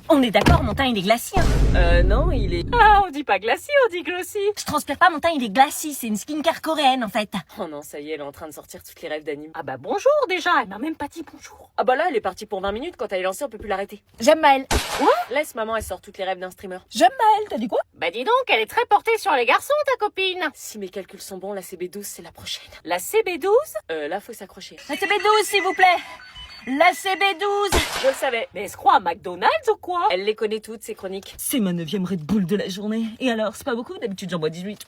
On est d'accord, mon teint il est glacis, hein. Non, il est... Ah, on dit pas glacis, on dit glossy. Je transpire pas, mon teint il est glacis, c'est une skincare coréenne en fait. Oh non, ça y est, elle est en train de sortir toutes les rêves d'anime. Ah bah bonjour déjà, elle m'a même pas dit bonjour. Ah bah là, elle est partie pour 20 minutes, quand elle est lancée, on peut plus l'arrêter. J'aime Maëlle. Laisse maman, elle sort toutes les rêves d'un streamer. J'aime Maëlle, t'as dit quoi? Bah dis donc, elle est très portée sur les garçons, ta copine. Si mes calculs sont bons, la CB12, c'est la prochaine. La CB12? Là, faut s'accrocher. La CB12 s'il vous plaît. La CB12. Je le savais. Mais elle se croit à McDonald's ou quoi? Elle les connaît toutes, ces chroniques. C'est ma 9e Red Bull de la journée. Et alors, c'est pas beaucoup, d'habitude j'en bois 18.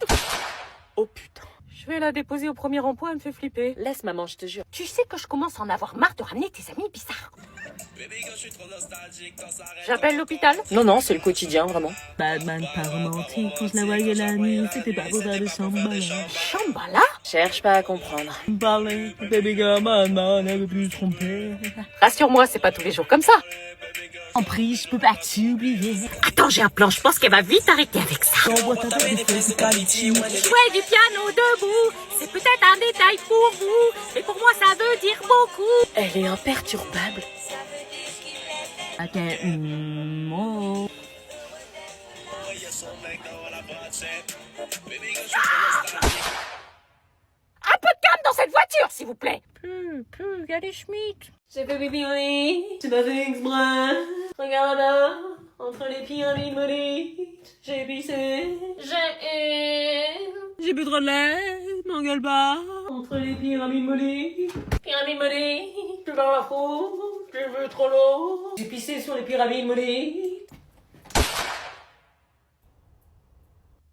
Oh putain. Je vais la déposer au premier rond-point, elle me fait flipper. Laisse maman, je te jure. Tu sais que je commence à en avoir marre de ramener tes amis bizarres. J'appelle l'hôpital? Non, c'est le quotidien, vraiment. Batman pas romantique, quand je la voyais la nuit, c'était pas pour faire de Shambhala. Shambhala? Cherche pas à comprendre. Parler, baby girl, man, n'avait plus trompé. Rassure-moi, c'est pas tous les jours comme ça. En prise, je peux pas t'oublier. Attends, j'ai un plan, je pense qu'elle va vite arrêter avec ça. J'envoie ta tête, c'est pas litchi. Jouer du piano debout, c'est peut-être un détail pour vous, mais pour moi ça veut dire beaucoup. Elle est imperturbable. Ok, oh. Un peu de calme dans cette voiture, s'il vous plaît. Il y a des Schmitt. J'ai fait pipi au lit, j'ai pas fait exprès. Regarde là, entre les pyramides molites, j'ai pissé. J'ai bu trop de lait, m'engueule pas. Entre les pyramides molites, je vais dans la foule, j'ai vu trop l'eau. J'ai pissé sur les pyramides molites.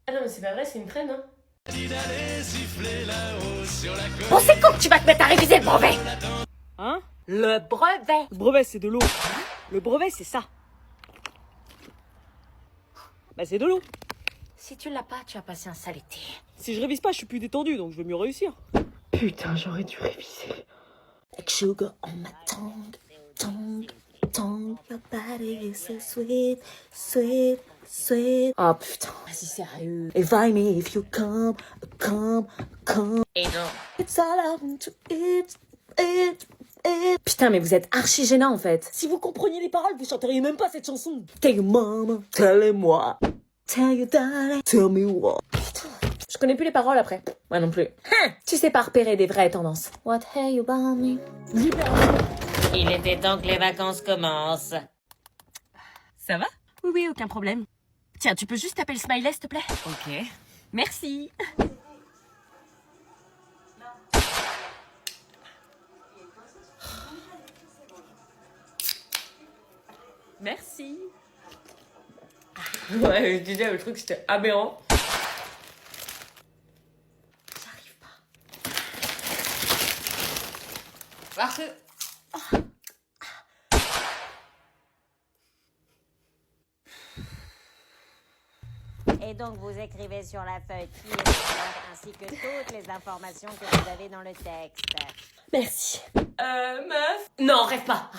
Ah non mais c'est pas vrai, c'est une traîne hein. Bon, c'est quand que tu vas te mettre à réviser le brevet? Hein? Le brevet. Le brevet, c'est de l'eau. Le brevet, c'est ça. Bah, c'est de l'eau. Si tu l'as pas, tu as passé un sale été. Si je révise pas, je suis plus détendu, donc je vais mieux réussir. Putain, j'aurais dû réviser. Like sugar on my tongue, tongue. Your body is so sweet, sweet, sweet. Oh putain, vas-y sérieux. Invite me if you come. Et non. It's all I want to eat. Putain, mais vous êtes archi gênant en fait. Si vous compreniez les paroles, vous chanteriez même pas cette chanson. Tell your mama, tell-moi. Tell your daddy, tell me what. Je connais plus les paroles après. Moi non plus. Tu sais pas repérer des vraies tendances. What have you about me? Il était temps que les vacances commencent. Ça va? Oui, aucun problème. Tiens, tu peux juste taper le smiley, s'il te plaît? Ok. Merci. Merci. Ouais, je disais, le truc c'était aberrant. J'arrive pas. Parce que... Et donc vous écrivez sur la feuille qui est l'auteur ainsi que toutes les informations que vous avez dans le texte. Merci. Meuf. Non, rêve pas.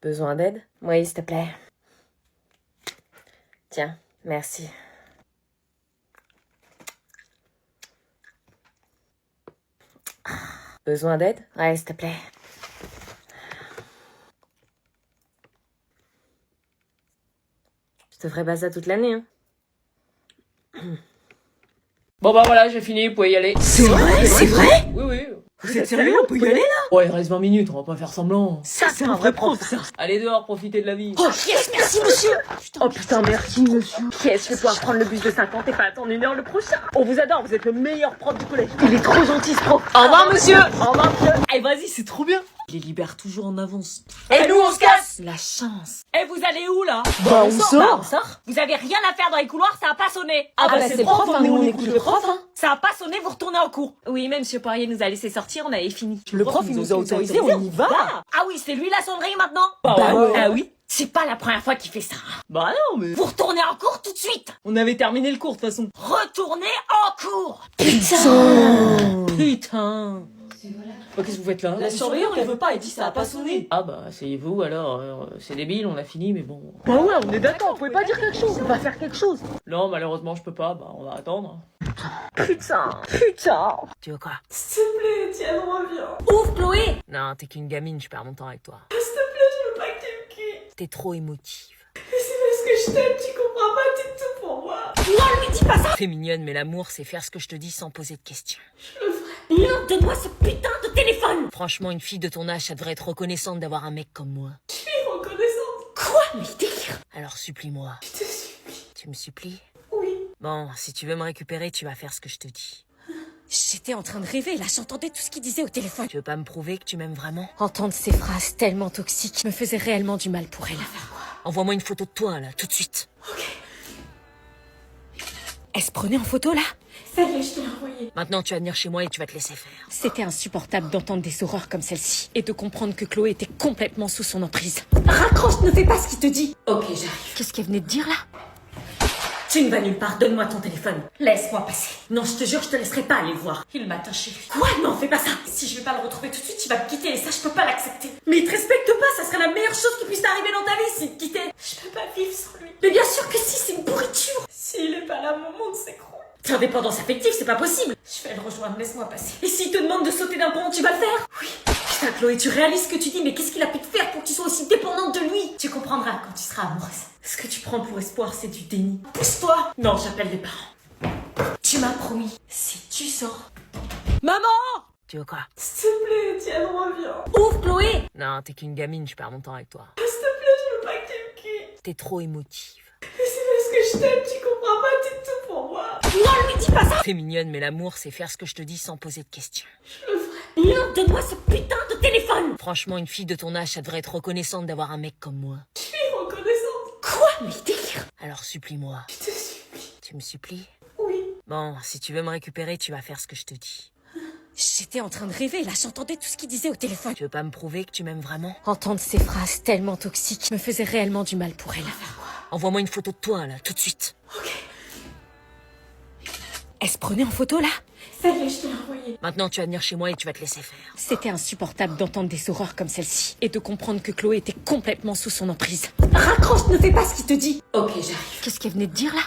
Besoin d'aide? Oui, s'il te plaît. Tiens, merci. Besoin d'aide? Ouais, s'il te plaît. Je te ferai pas ça toute l'année, hein. Bon bah voilà, j'ai fini, vous pouvez y aller. C'est vrai? C'est vrai? Oui, oui. Vous êtes sérieux? On peut y aller là? Ouais, il reste 20 minutes, on va pas faire semblant. Ça, c'est un vrai prof, ça. Allez dehors, profitez de la vie. Oh, yes, merci, monsieur. Oh putain, merci monsieur. Yes, je vais pouvoir prendre le bus de 50 et pas attendre 1 heure le prochain. On vous adore, vous êtes le meilleur prof du collège. Il est trop gentil ce prof. Au revoir monsieur. Au revoir, monsieur. Eh, vas-y, c'est trop bien. Il les libère toujours en avance. Et nous on se casse. La chance. Eh, vous allez où là? Bah, on sort. on sort. Vous avez rien à faire dans les couloirs, ça a pas sonné. Ah bah c'est le prof, hein, nous on écoute le prof. Hein. Ça a pas sonné, vous retournez en cours. Oui, mais monsieur Poirier nous a laissé sortir, on avait fini. Le prof, il nous a autorisé, on y va. Ah oui, c'est lui la sonnerie maintenant? Bah ouais. Ah oui? C'est pas la première fois qu'il fait ça. Hein. Bah non, mais... Vous retournez en cours tout de suite. On avait terminé le cours, de toute façon. Retournez en cours. Putain. Oh, qu'est-ce que vous faites là? La surveillante, elle veut pas, elle dit ça a pas sonné. Ah bah, asseyez-vous alors, c'est débile, on a fini, mais bon. Bah ouais, on est d'accord, vous pouvez pas dire quelque chose, on va faire quelque chose. Non, malheureusement, je peux pas, bah on va attendre. Putain. Tu veux quoi? S'il te plaît, tiens-moi. Non, t'es qu'une gamine, je perds mon temps avec toi. S'il te plaît, je veux pas que tu me quittes. T'es trop émotive. Mais c'est parce que je t'aime, tu comprends pas, t'es tout pour moi. Non, lui dis pas ça. T'es mignonne, mais l'amour, c'est faire ce que je te dis sans poser de questions. Je le ferai. Non, donne-moi ce putain de téléphone. Franchement, une fille de ton âge, ça devrait être reconnaissante d'avoir un mec comme moi. Je suis reconnaissante. Quoi? Mais délire. Alors supplie-moi. Je te supplie. Tu me supplies? Oui. Bon, si tu veux me récupérer, tu vas faire ce que je te dis. J'étais en train de rêver, là, j'entendais tout ce qu'il disait au téléphone. Tu veux pas me prouver que tu m'aimes vraiment? Entendre ces phrases tellement toxiques me faisait réellement du mal pour elle. Envoie-moi une photo de toi, là, tout de suite. Elle se prenait en photo, là? Ça y est, je te l'ai envoyé. Maintenant, tu vas venir chez moi et tu vas te laisser faire. C'était insupportable d'entendre des horreurs comme celle-ci et de comprendre que Chloé était complètement sous son emprise. Raccroche, ne fais pas ce qu'il te dit. Ok, j'arrive. Qu'est-ce qu'elle venait de dire, là? Tu ne vas nulle part, donne-moi ton téléphone. Laisse-moi passer. Non, je te jure, je te laisserai pas aller le voir. Il m'attend chez lui. Quoi? Non, fais pas ça. Si je vais pas le retrouver tout de suite, il va me quitter et ça, je peux pas l'accepter. Mais il te respecte pas, ça serait la meilleure chose qui puisse t'arriver dans ta vie s'il te quittait. Je peux pas vivre sans lui. Mais bien sûr que si, c'est une pourriture. S'il est pas là, mon monde s'écroule. T'es en dépendance affective, c'est pas possible. Je vais le rejoindre, laisse-moi passer. Et s'il te demande de sauter d'un pont, tu vas le faire? Oui. Putain, Chloé, tu réalises ce que tu dis, mais qu'est-ce qu'il a pu te faire pour que tu sois aussi dépendante de lui? Tu comprendras quand tu seras amoureuse. Ce que tu prends pour espoir, c'est du déni. Pousse-toi! Non, j'appelle les parents. Tu m'as promis, si tu sors... Maman! Tu veux quoi? S'il te plaît, Étienne, reviens. Ouvre, Chloé! Non, t'es qu'une gamine, je perds mon temps avec toi. S'il te plaît, je veux pas que tu me quittes. T'es trop émotive. Mais c'est parce que je t'aime, tu comprends pas, t'es tout pour moi. Non, lui dis pas ça! T'es mignonne, mais l'amour, c'est faire ce que je te dis sans poser de questions. Je le ferai. Non, donne-moi ce putain de téléphone! Franchement, une fille de ton âge, ça devrait être reconnaissante d'avoir un mec comme moi. Je suis reconnaissante. Quoi? Mais délire! Alors supplie-moi. Je te supplie. Tu me supplies? Oui. Bon, si tu veux me récupérer, tu vas faire ce que je te dis. J'étais en train de rêver, là, j'entendais tout ce qu'il disait au téléphone. Tu veux pas me prouver que tu m'aimes vraiment? Entendre ces phrases tellement toxiques me faisait réellement du mal pour elle. Envoie-moi une photo de toi, là, tout de suite. Ok. Elle se prenait en photo, là? Ça y est, je te l'ai envoyé. Maintenant, tu vas venir chez moi et tu vas te laisser faire. C'était insupportable d'entendre des horreurs comme celle-ci et de comprendre que Chloé était complètement sous son emprise. Raccroche, ne fais pas ce qu'il te dit. Ok, j'arrive. Qu'est-ce qu'elle venait de dire, là?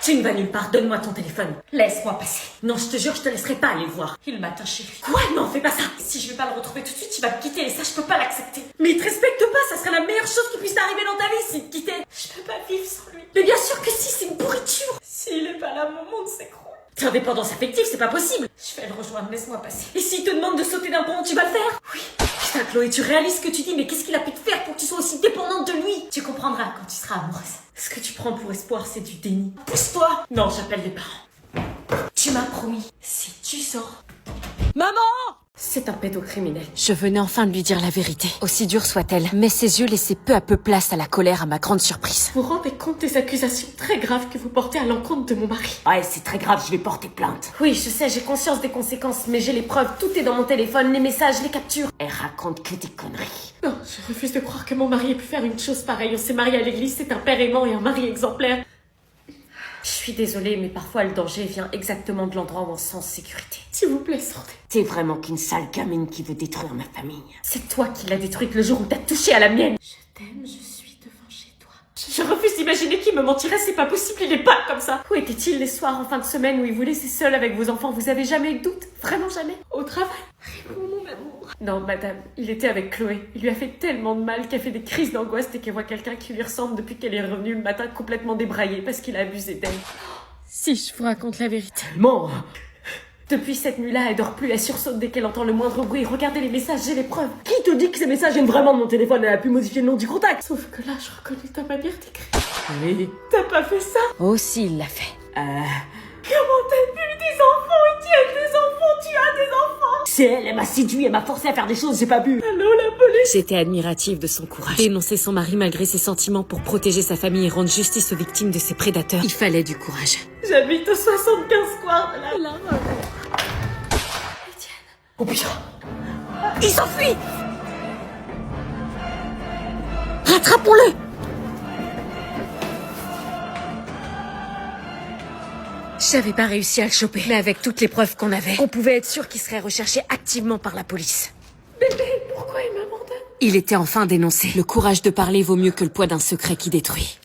Tu ne vas nulle part, donne-moi ton téléphone. Laisse-moi passer. Non, je te jure, je te laisserai pas aller le voir. Il m'attend chez lui. Quoi? Non, fais pas ça. Si je vais pas le retrouver tout de suite, il va me quitter et ça, je peux pas l'accepter. Mais il te respecte pas, ça serait la meilleure chose qui puisse t'arriver dans ta vie s'il te quittait. Je peux pas vivre sans lui. Mais bien sûr que si, c'est une pourriture. S'il est pas là, mon monde s'écroule. T'es en dépendance affective, c'est pas possible. Je vais le rejoindre, laisse-moi passer. Et s'il te demande de sauter d'un pont, tu vas le faire? Oui. Putain, Chloé, tu réalises ce que tu dis, mais qu'est-ce qu'il a pu te faire pour que tu sois aussi dépendante de lui? Tu comprendras quand tu seras amoureuse. Ce que tu prends pour espoir, c'est du déni. Pousse-toi! Non, j'appelle les parents. Tu m'as promis, si tu sors... Maman! C'est un pédocriminel. Je venais enfin de lui dire la vérité, aussi dure soit-elle, mais ses yeux laissaient peu à peu place à la colère à ma grande surprise. Vous vous rendez compte des accusations très graves que vous portez à l'encontre de mon mari? Ouais, c'est très grave, je vais porter plainte. Oui, je sais, j'ai conscience des conséquences, mais j'ai les preuves, tout est dans mon téléphone, les messages, les captures. Elle raconte que des conneries. Non, je refuse de croire que mon mari ait pu faire une chose pareille. On s'est marié à l'église, c'est un père aimant et un mari exemplaire. Je suis désolée, mais parfois le danger vient exactement de l'endroit où on se sent en sécurité. S'il vous plaît, sortez. T'es vraiment qu'une sale gamine qui veut détruire ma famille. C'est toi qui l'as détruite le jour où t'as touché à la mienne. Je t'aime, je suis devant chez toi. Je refuse d'imaginer qu'il me mentirait, c'est pas possible, il est pas comme ça. Où était-il les soirs en fin de semaine où il vous laissait seul avec vos enfants? Vous avez jamais eu de doute? Vraiment jamais? Au travail? Réponds, mon amour. Non, madame, il était avec Chloé. Il lui a fait tellement de mal qu'elle fait des crises d'angoisse dès qu'elle voit quelqu'un qui lui ressemble depuis qu'elle est revenue le matin complètement débraillée parce qu'il a abusé d'elle. Si je vous raconte la vérité. Tellement. Depuis cette nuit-là, elle dort plus, elle sursaute dès qu'elle entend le moindre bruit. Regardez les messages, j'ai les preuves. Qui te dit que ces messages viennent vraiment de mon téléphone? Elle a pu modifier le nom du contact. Sauf que là, je reconnais ta manière d'écrire. Oui. T'as pas fait ça? Aussi, il l'a fait. Comment t'as pu des enfants? Étienne, des enfants, tu as des enfants? C'est elle, elle m'a séduit, elle m'a forcé à faire des choses, j'ai pas bu. Allô, la police? J'étais admirative de son courage. Dénoncer son mari malgré ses sentiments pour protéger sa famille et rendre justice aux victimes de ses prédateurs. Il fallait du courage. J'habite au 75 square de la... Étienne. Oh putain. Il s'enfuit! Rattrapons-le! J'avais pas réussi à le choper, mais avec toutes les preuves qu'on avait, on pouvait être sûr qu'il serait recherché activement par la police. Bébé, pourquoi il m'abandonne? Il était enfin dénoncé. Le courage de parler vaut mieux que le poids d'un secret qui détruit.